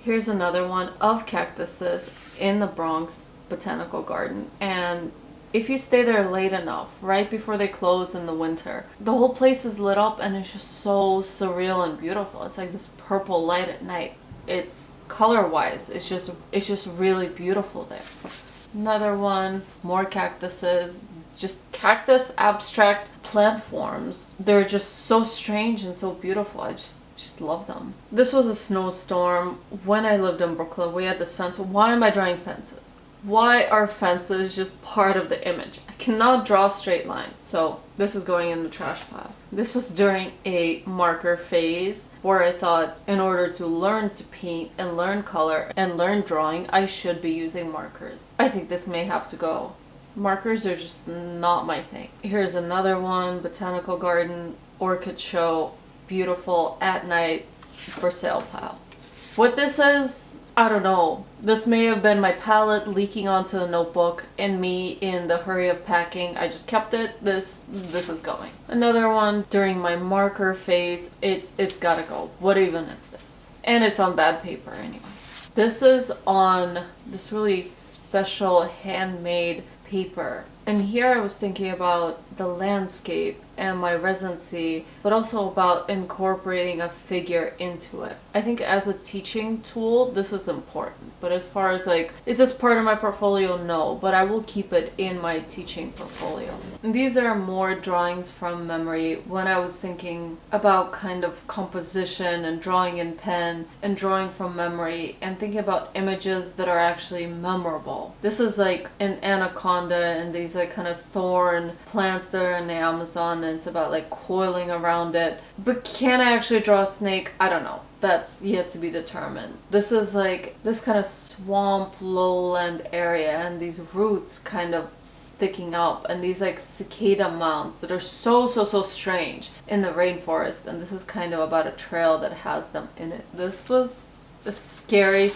Here's another one of cactuses in the Bronx Botanical Garden. And if you stay there late enough, right before they close in the winter, the whole place is lit up and it's just so surreal and beautiful. It's like this purple light at night. It's color-wise, it's just really beautiful there. Another one, more cactuses, just cactus abstract plant forms. They're just so strange and so beautiful. I just love them. This was a snowstorm when I lived in Brooklyn. We had this fence. Why am I drawing fences? Why are fences just part of the image? I cannot draw straight lines, so this is going in the trash pile. This was during a marker phase where I thought in order to learn to paint and learn color and learn drawing, I should be using markers. I think this may have to go. Markers are just not my thing. Here's another one, Botanical Garden, Orchid Show, beautiful at night for sale pile. What this is, I don't know. This may have been my palette leaking onto the notebook and me in the hurry of packing. I just kept it. This is going. Another one during my marker phase. It's gotta go. What even is this? And it's on bad paper anyway. This is on this really special handmade paper. And here I was thinking about the landscape and my residency, but also about incorporating a figure into it. I think as a teaching tool, this is important. But as far as like, is this part of my portfolio? No, but I will keep it in my teaching portfolio. And these are more drawings from memory when I was thinking about kind of composition and drawing in pen and drawing from memory and thinking about images that are actually memorable. This is like an anaconda and these like kind of thorn plants that are in the Amazon, and it's about like coiling around it. But can I actually draw a snake? I don't know. That's yet to be determined. This is like this kind of swamp lowland area and these roots kind of sticking up and these like cicada mounds that are so strange in the rainforest, and this is kind of about a trail that has them in it. This was a scary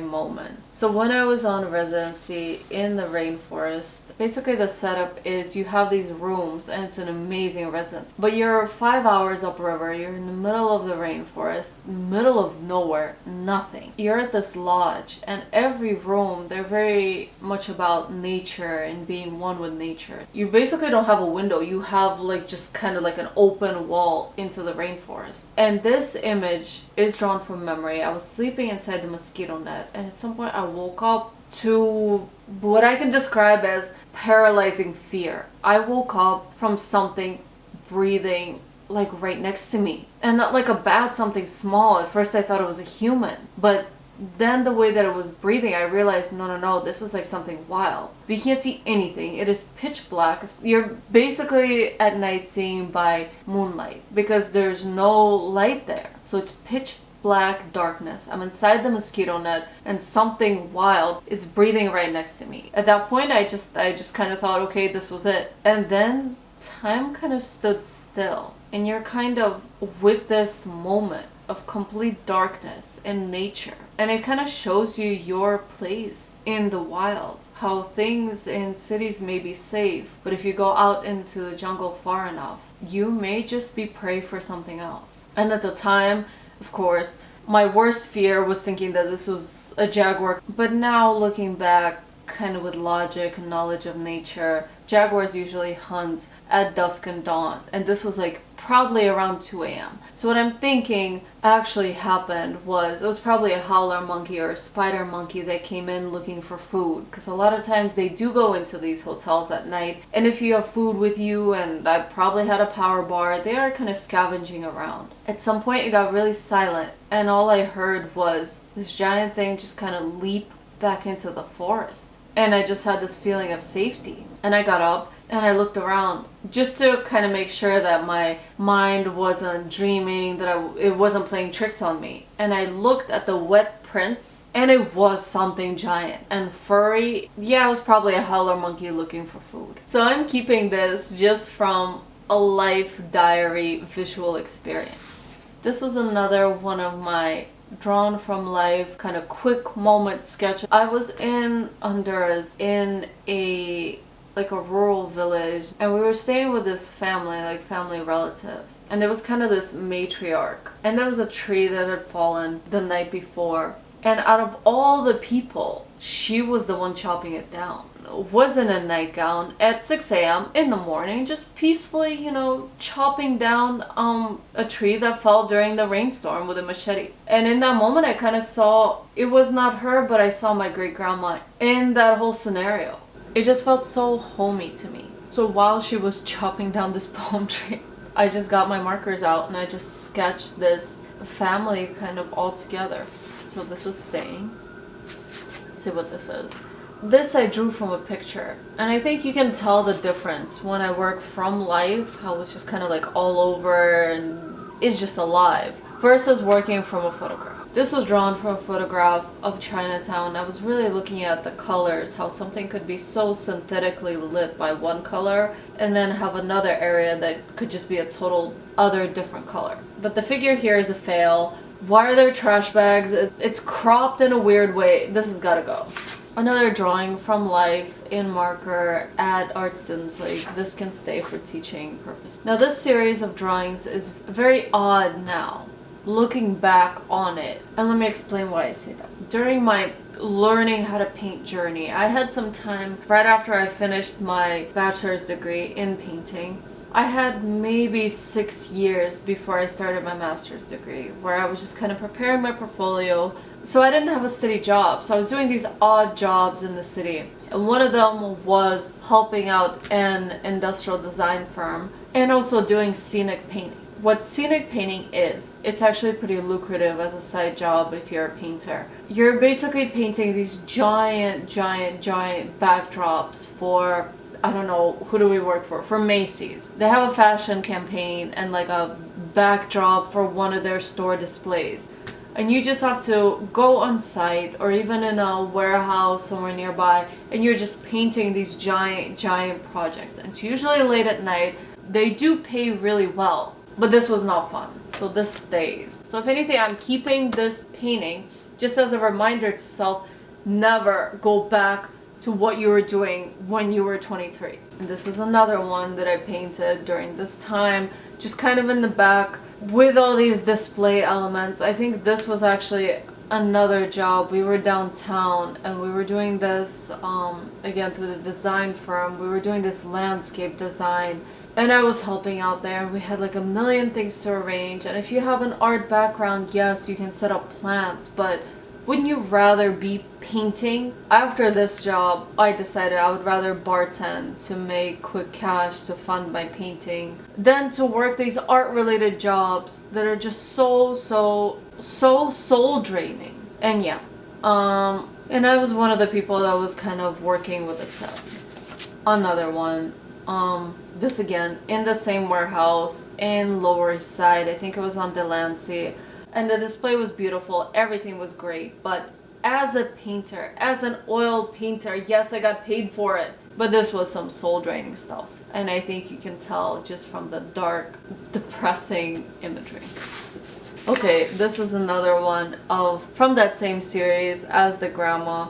moment. So when I was on residency in the rainforest, basically the setup is you have these rooms and it's an amazing residence, but you're 5 hours upriver, you're in the middle of the rainforest, middle of nowhere, nothing. You're at this lodge and every room, they're very much about nature and being one with nature. You basically don't have a window, you have like just kind of like an open wall into the rainforest. And this image is drawn from memory. I was sleeping inside the mosquito net and at some point I woke up to what I can describe as paralyzing fear. I woke up from something breathing like right next to me, and not like a bat, something small. At first I thought it was a human, but then the way that it was breathing, I realized no, this is like something wild. But you can't see anything. It is pitch black. You're basically at night seeing by moonlight because there's no light there, so it's pitch black darkness. I'm inside the mosquito net and something wild is breathing right next to me. At that point I just kind of thought, okay, this was it. And then time kind of stood still and you're kind of with this moment of complete darkness in nature, and it kind of shows you your place in the wild, how things in cities may be safe, but if you go out into the jungle far enough, you may just be prey for something else. And at the time, of course, my worst fear was thinking that this was a jaguar. But now looking back, kind of with logic and knowledge of nature, jaguars usually hunt at dusk and dawn. And this was like probably around 2 a.m. So what I'm thinking actually happened was it was probably a howler monkey or a spider monkey that came in looking for food. Because a lot of times they do go into these hotels at night. And if you have food with you, and I probably had a power bar, they are kind of scavenging around. At some point it got really silent. And all I heard was this giant thing just kind of leap back into the forest. And I just had this feeling of safety. And I got up and I looked around just to kind of make sure that my mind wasn't dreaming, that it wasn't playing tricks on me. And I looked at the wet prints and it was something giant and furry. Yeah, it was probably a howler monkey looking for food. So I'm keeping this just from a life diary visual experience. This was another one of my drawn from life kind of quick moment sketch. I was in Honduras in a like a rural village, and we were staying with this family, like family relatives, and there was kind of this matriarch, and there was a tree that had fallen the night before, and out of all the people, she was the one chopping it down. Was in a nightgown at 6 a.m. in the morning, just peacefully, you know, chopping down a tree that fell during the rainstorm with a machete. And in that moment, I kind of saw, it was not her, but I saw my great grandma in that whole scenario. It just felt so homey to me. So while she was chopping down this palm tree, I just got my markers out and I just sketched this family kind of all together. So this is staying. Let's see what this is. This I drew from a picture, and I think you can tell the difference when I work from life, how it's just kind of like all over and is just alive, versus working from a photograph. This was drawn from a photograph of Chinatown. I was really looking at the colors, how something could be so synthetically lit by one color and then have another area that could just be a total other different color. But the figure here is a fail. Why are there trash bags? It's cropped in a weird way. This has got to go. Another drawing from life in marker at Art Students League. This can stay for teaching purposes. Now this series of drawings is very odd now, looking back on it. And let me explain why I say that. During my learning how to paint journey, I had some time right after I finished my bachelor's degree in painting. I had maybe 6 years before I started my master's degree, where I was just kind of preparing my portfolio. So I didn't have a steady job. So I was doing these odd jobs in the city. And one of them was helping out an industrial design firm and also doing scenic painting. What scenic painting is, it's actually pretty lucrative as a side job if you're a painter. You're basically painting these giant backdrops for, I don't know, who do we work for? For Macy's. They have a fashion campaign and like a backdrop for one of their store displays. And you just have to go on site or even in a warehouse somewhere nearby, and you're just painting these giant projects. And it's usually late at night. They do pay really well, but this was not fun. So this stays. So if anything, I'm keeping this painting just as a reminder to self, never go back to what you were doing when you were 23. And this is another one that I painted during this time, just kind of in the back with all these display elements. I think this was actually another job. We were downtown and we were doing this, again through the design firm, we were doing this landscape design. And I was helping out there, and we had like a million things to arrange. And if you have an art background, yes, you can set up plants, but wouldn't you rather be painting? After this job, I decided I would rather bartend to make quick cash to fund my painting than to work these art-related jobs that are just so soul draining. And yeah, and I was one of the people that was kind of working with a set. Another one, this again in the same warehouse in Lower East Side. I think it was on Delancey. And the display was beautiful, everything was great, but as a painter, as an oil painter, yes, I got paid for it, but this was some soul-draining stuff. And I think you can tell just from the dark, depressing imagery. Okay, this is another one from that same series as the grandma.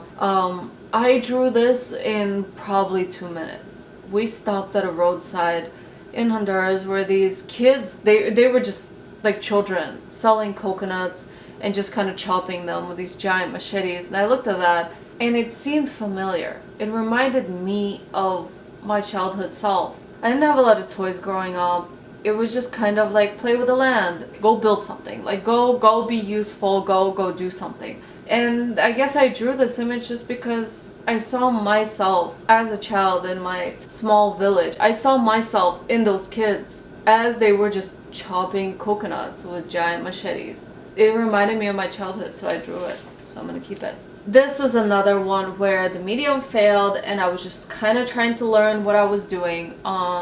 I drew this in probably 2 minutes. We stopped at a roadside in Honduras where these kids, they were just like children selling coconuts and just kind of chopping them with these giant machetes. And I looked at that and it seemed familiar. It reminded me of my childhood self. I didn't have a lot of toys growing up. It was just kind of like play with the land, go build something, like go be useful, go do something. And I guess I drew this image just because I saw myself as a child in my small village. I saw myself in those kids as they were just chopping coconuts with giant machetes. It reminded me of my childhood, so I drew it. So I'm gonna keep it. This is another one where the medium failed and I was just kind of trying to learn what I was doing.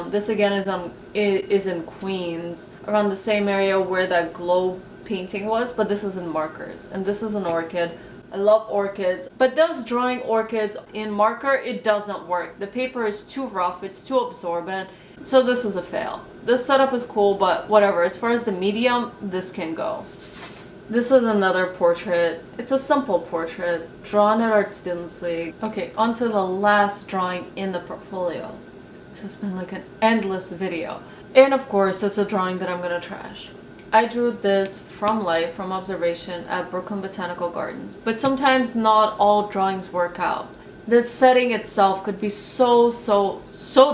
This again is in Queens, around the same area where that globe painting was, but this is in markers. And this is an orchid. I love orchids, but those drawing orchids in marker, it doesn't work. The paper is too rough, it's too absorbent. So this was a fail. This setup is cool, but whatever. As far as the medium, this can go. This is another portrait. It's a simple portrait drawn at Art Students League. Okay, on to the last drawing in the portfolio. This has been like an endless video. And of course, it's a drawing that I'm gonna trash. I drew this from life, from observation at Brooklyn Botanical Gardens. But sometimes not all drawings work out. The setting itself could be so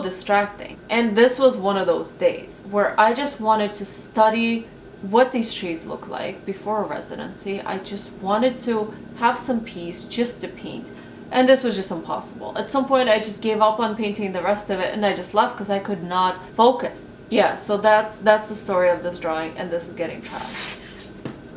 distracting. And this was one of those days where I just wanted to study what these trees look like before a residency. I just wanted to have some peace just to paint. And this was just impossible. At some point I just gave up on painting the rest of it and I just left because I could not focus. Yeah, so that's the story of this drawing, and this is getting trashed.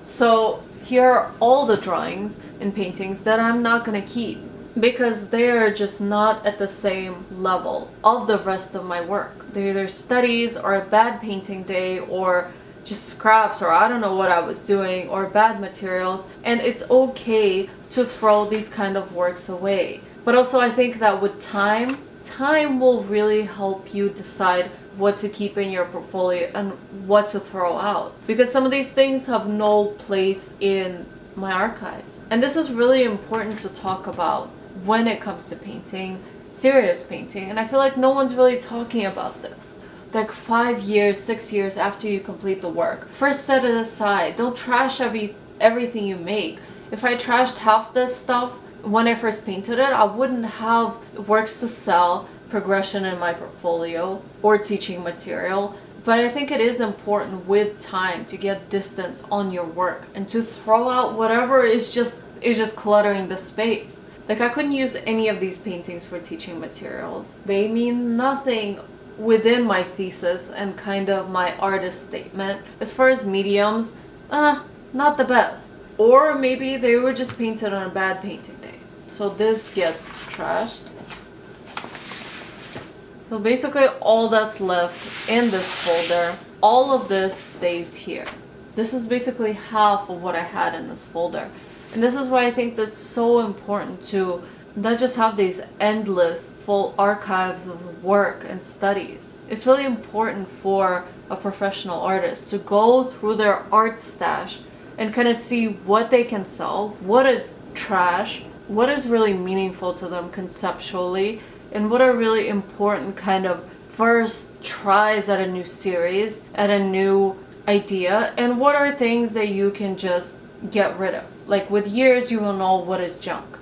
So here are all the drawings and paintings that I'm not gonna keep because they are just not at the same level of the rest of my work. They're either studies or a bad painting day or just scraps, or I don't know what I was doing, or bad materials, and it's okay to throw these kind of works away. But also I think that with time will really help you decide what to keep in your portfolio and what to throw out, because some of these things have no place in my archive. And this is really important to talk about when it comes to painting, serious painting, and I feel like no one's really talking about this. Like 5 years, 6 years after you complete the work, first set it aside. Don't trash everything you make. If I trashed half this stuff when I first painted it, I wouldn't have works to sell, progression in my portfolio, or teaching material. But I think it is important with time to get distance on your work and to throw out whatever is just cluttering the space. Like I couldn't use any of these paintings for teaching materials. They mean nothing within my thesis and kind of my artist statement. As far as mediums, not the best. Or maybe they were just painted on a bad painting day. So this gets trashed. So basically all that's left in this folder, all of this stays here. This is basically half of what I had in this folder. And this is why I think that's so important to not just have these endless full archives of work and studies. It's really important for a professional artist to go through their art stash and kind of see what they can sell, what is trash, what is really meaningful to them conceptually, and what are really important kind of first tries at a new series, at a new idea, and what are things that you can just get rid of. Like with years, you will know what is junk.